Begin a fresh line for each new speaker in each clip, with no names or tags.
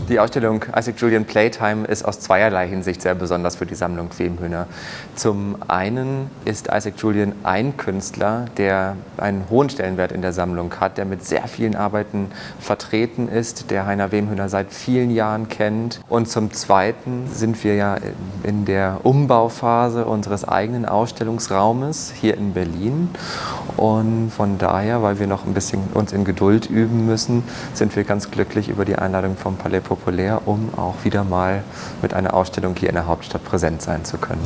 Die Ausstellung Isaac Julien Playtime ist aus zweierlei Hinsicht sehr besonders für die Sammlung Wemhöner. Zum einen ist Isaac Julien ein Künstler, der einen hohen Stellenwert in der Sammlung hat, der mit sehr vielen Arbeiten vertreten ist, der Heiner Wemhöner seit vielen Jahren kennt. Und zum zweiten sind wir ja in der Umbauphase unseres eigenen Ausstellungsraumes hier in Berlin. Und von daher, weil wir noch ein bisschen uns in Geduld üben müssen, sind wir ganz glücklich über die Einladung vom PalaisPopulaire, um auch wieder mal mit einer Ausstellung hier in der Hauptstadt präsent sein zu können.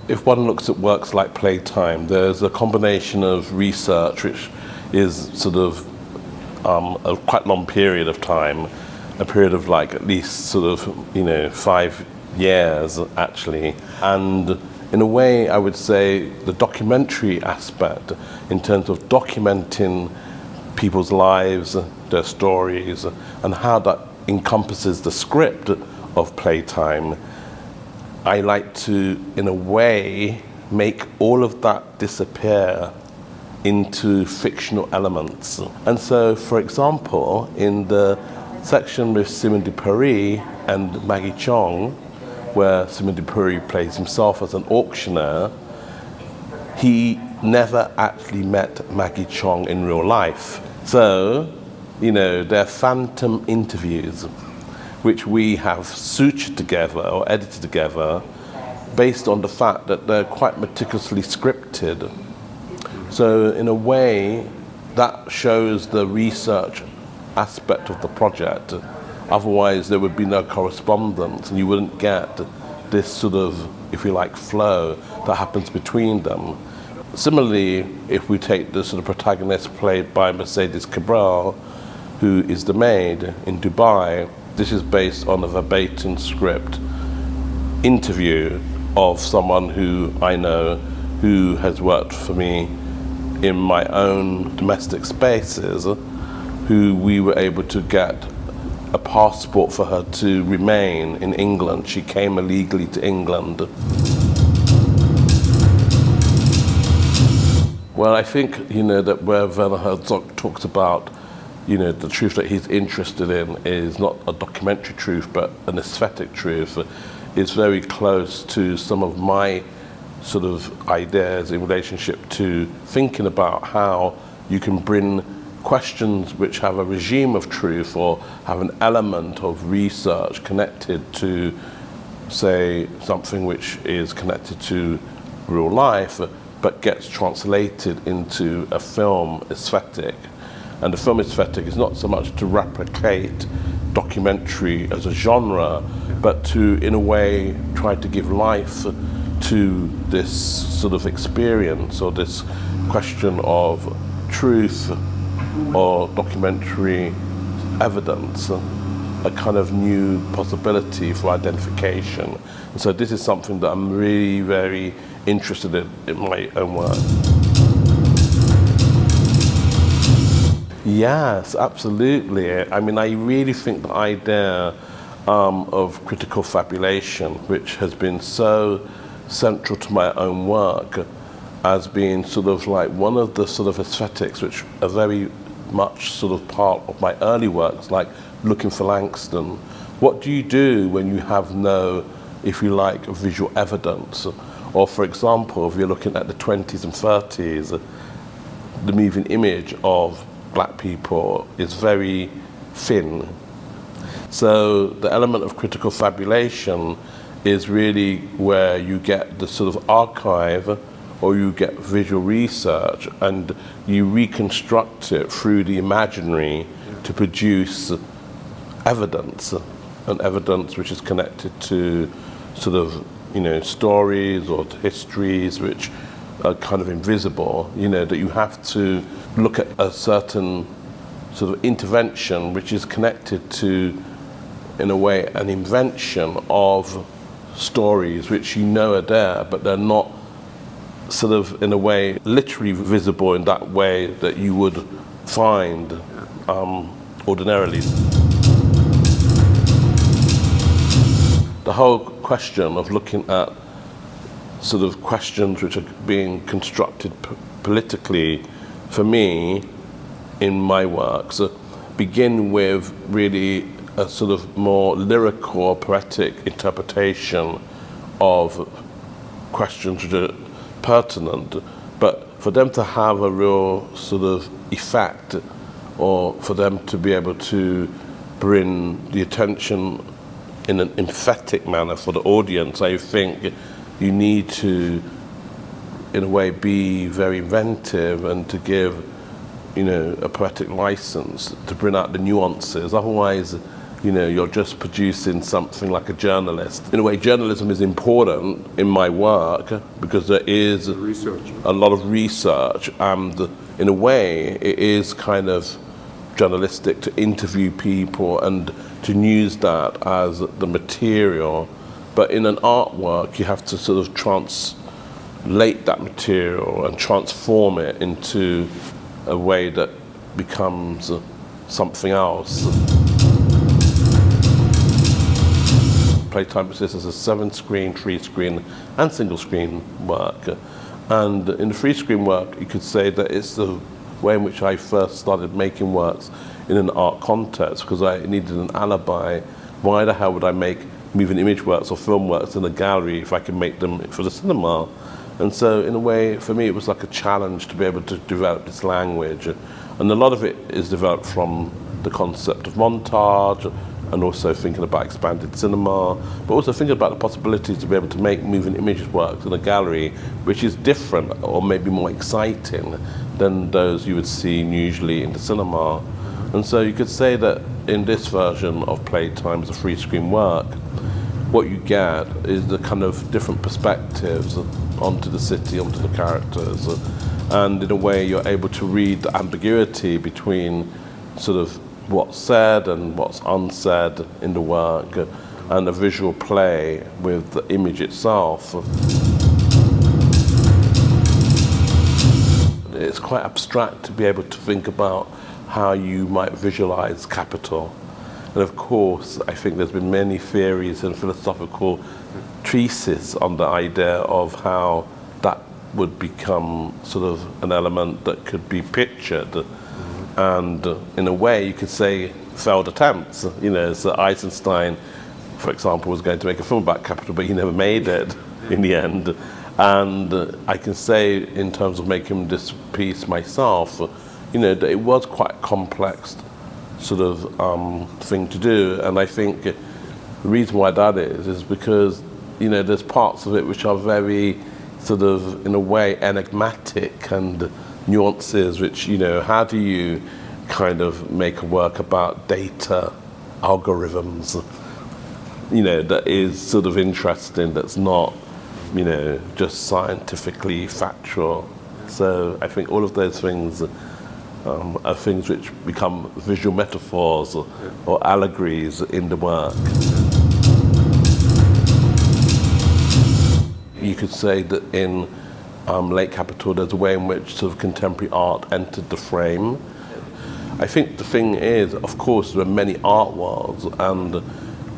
If one looks at works like Playtime, there's a combination of research which is sort of a quite long period of time, a period of like at least sort of 5 years actually, and in a way I would say the documentary aspect in terms of documenting people's lives, their stories, and how that encompasses the script of Playtime. I like to, in a way, make all of that disappear into fictional elements. And so, for example, in the section with Simon de Paris and Maggie Chong, where Simon de Paris plays himself as an auctioneer, he never actually met Maggie Chong in real life. So, they're phantom interviews which we have sutured together or edited together based on the fact that they're quite meticulously scripted. So in a way, that shows the research aspect of the project. Otherwise, there would be no correspondence and you wouldn't get this sort of, if you like, flow that happens between them. Similarly, if we take the sort of protagonist played by Mercedes Cabral, who is the maid in Dubai, this is based on a verbatim script interview of someone who I know who has worked for me in my own domestic spaces, who we were able to get a passport for her to remain in England. She came illegally to England. Well, I think, that where Werner Herzog talks about, the truth that he's interested in is not a documentary truth, but an aesthetic truth, is very close to some of my sort of ideas in relationship to thinking about how you can bring questions which have a regime of truth or have an element of research connected to, say, something which is connected to real life, but gets translated into a film aesthetic. And the film aesthetic is not so much to replicate documentary as a genre, but to, in a way, try to give life to this sort of experience or this question of truth or documentary evidence, a kind of new possibility for identification. And so this is something that I'm really very interested in my own work. Yes, absolutely. I mean, I really think the idea of critical fabulation, which has been so central to my own work, as being sort of like one of the sort of aesthetics which are very much sort of part of my early works, like Looking for Langston. What do you do when you have no, if you like, visual evidence? Or for example, if you're looking at the 20s and 30s, the moving image of black people is very thin. So the element of critical fabulation is really where you get the sort of archive or you get visual research and you reconstruct it through the imaginary to produce evidence, an evidence which is connected to sort of, stories or histories which are kind of invisible, that you have to look at a certain sort of intervention which is connected to, in a way, an invention of stories which are there, but they're not sort of, in a way, literally visible in that way that you would find ordinarily. The whole question of looking at sort of questions which are being constructed politically, for me, in my works, begin with really a sort of more lyrical or poetic interpretation of questions which are pertinent, but for them to have a real sort of effect, or for them to be able to bring the attention in an emphatic manner for the audience, I think you need to, in a way, be very inventive and to give, a poetic license to bring out the nuances. Otherwise, you're just producing something like a journalist. In a way, journalism is important in my work because there is a lot of research, and in a way, it is kind of journalistic to interview people and to use that as the material. But in an artwork, you have to sort of translate that material and transform it into a way that becomes something else. Playtime exists as a 7-screen, 3-screen, and single-screen work. And in the 3-screen work, you could say that it's the way in which I first started making works in an art context, because I needed an alibi. Why the hell would I make moving image works or film works in a gallery if I can make them for the cinema? And so, in a way, for me, it was like a challenge to be able to develop this language. And a lot of it is developed from the concept of montage, and also thinking about expanded cinema, but also thinking about the possibilities to be able to make moving images works in a gallery, which is different or maybe more exciting than those you would see usually in the cinema. And so you could say that in this version of Playtime as a 3-screen work, what you get is the kind of different perspectives onto the city, onto the characters, and in a way you're able to read the ambiguity between sort of what's said and what's unsaid in the work, and a visual play with the image itself. It's quite abstract to be able to think about how you might visualize capital. And of course, I think there's been many theories and philosophical treatises on the idea of how that would become sort of an element that could be pictured. And in a way, you could say failed attempts. So Eisenstein, for example, was going to make a film about capital, but he never made it in the end. And I can say, in terms of making this piece myself, that it was quite a complex sort of thing to do. And I think the reason why that is because, there's parts of it which are very sort of, in a way, enigmatic, and nuances which, how do you kind of make a work about data algorithms, that is sort of interesting, that's not, just scientifically factual. So I think all of those things are things which become visual metaphors or allegories in the work. You could say that in Late Capital, there's a way in which sort of contemporary art entered the frame. I think the thing is, of course, there are many art worlds, and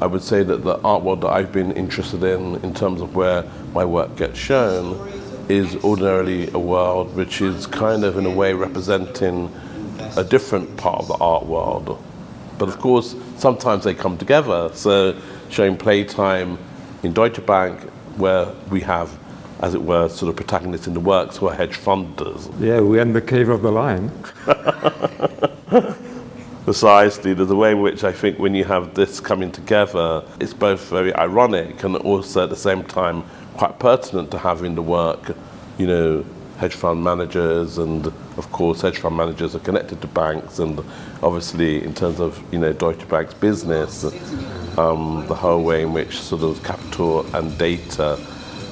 I would say that the art world that I've been interested in terms of where my work gets shown, is ordinarily a world which is kind of, in a way, representing a different part of the art world. But of course, sometimes they come together. So showing Playtime in Deutsche Bank, where we have, as it were, sort of protagonists in the works who are hedge funders.
Yeah, we're in the cave of the lion.
Precisely, there's a way in which I think when you have this coming together, it's both very ironic and also at the same time quite pertinent to have in the work, hedge fund managers, and of course hedge fund managers are connected to banks, and obviously in terms of Deutsche Bank's business, the whole way in which sort of capital and data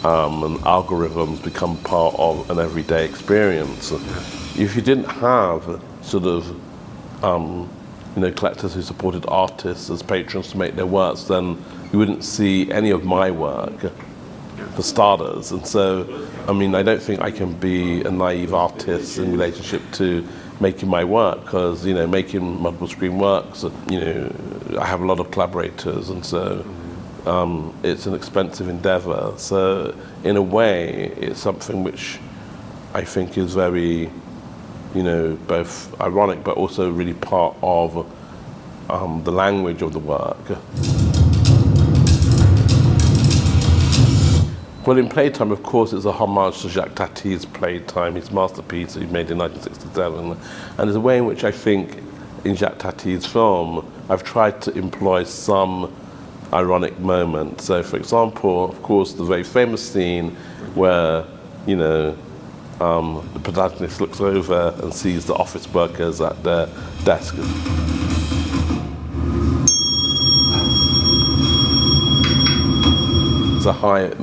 and algorithms become part of an everyday experience. If you didn't have sort of collectors who supported artists as patrons to make their works, then you wouldn't see any of my work, for starters. And so, I don't think I can be a naive artist in relationship to making my work, because making multiple screen works, I have a lot of collaborators, and so it's an expensive endeavor. So in a way, it's something which I think is very, both ironic but also really part of the language of the work. Well, in Playtime, of course, it's a homage to Jacques Tati's Playtime, his masterpiece that he made in 1967. And there's a way in which I think in Jacques Tati's film, I've tried to employ some ironic moments. So, for example, of course, the very famous scene where, you know, the protagonist looks over and sees the office workers at their desk. It's a high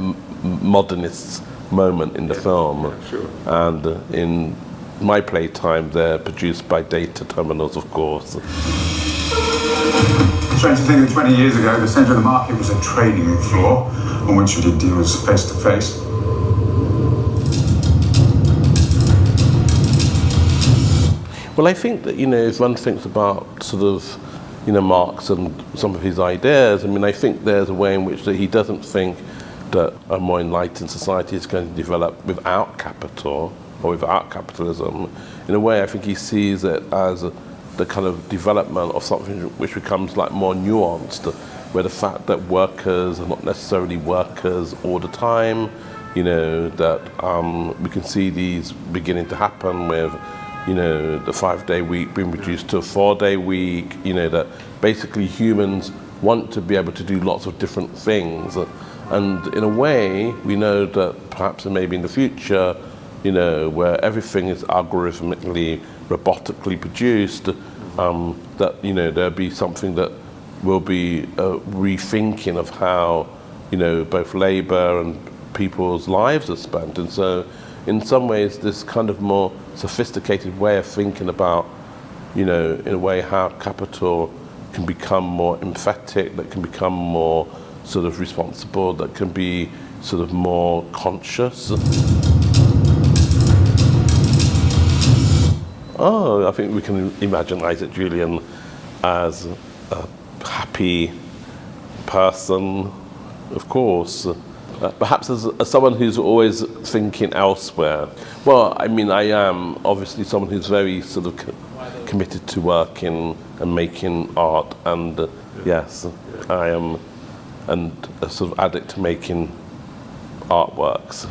modernist moment in the film.
Yeah, sure.
And in my Playtime, they're produced by data terminals, of course.
Strange to think that 20 years ago, the centre of the market was a trading floor on which you did deals face to face.
Well, I think that, you know, if one thinks about sort of, you know, Marx and some of his ideas, I mean, I think there's a way in which that he doesn't think that a more enlightened society is going to develop without capital or without capitalism. In a way, I think he sees it as the kind of development of something which becomes like more nuanced, where the fact that workers are not necessarily workers all the time, you know, that we can see these beginning to happen with, you know, the 5-day week being reduced to a 4-day week, you know, that basically humans want to be able to do lots of different things. And in a way, we know that perhaps maybe in the future, you know, where everything is algorithmically, robotically produced, that, you know, there'll be something that will be a rethinking of how, you know, both labour and people's lives are spent. And so, in some ways, this kind of more sophisticated way of thinking about, you know, in a way, how capital can become more emphatic, that can become more sort of responsible, that can be sort of more conscious. Oh, I think we can imagine Isaac Julien as a happy person, of course. Perhaps as someone who's always thinking elsewhere. Well, I mean, I am obviously someone who's very sort of committed to working and making art, and yes, I am, and a sort of addict to making artworks.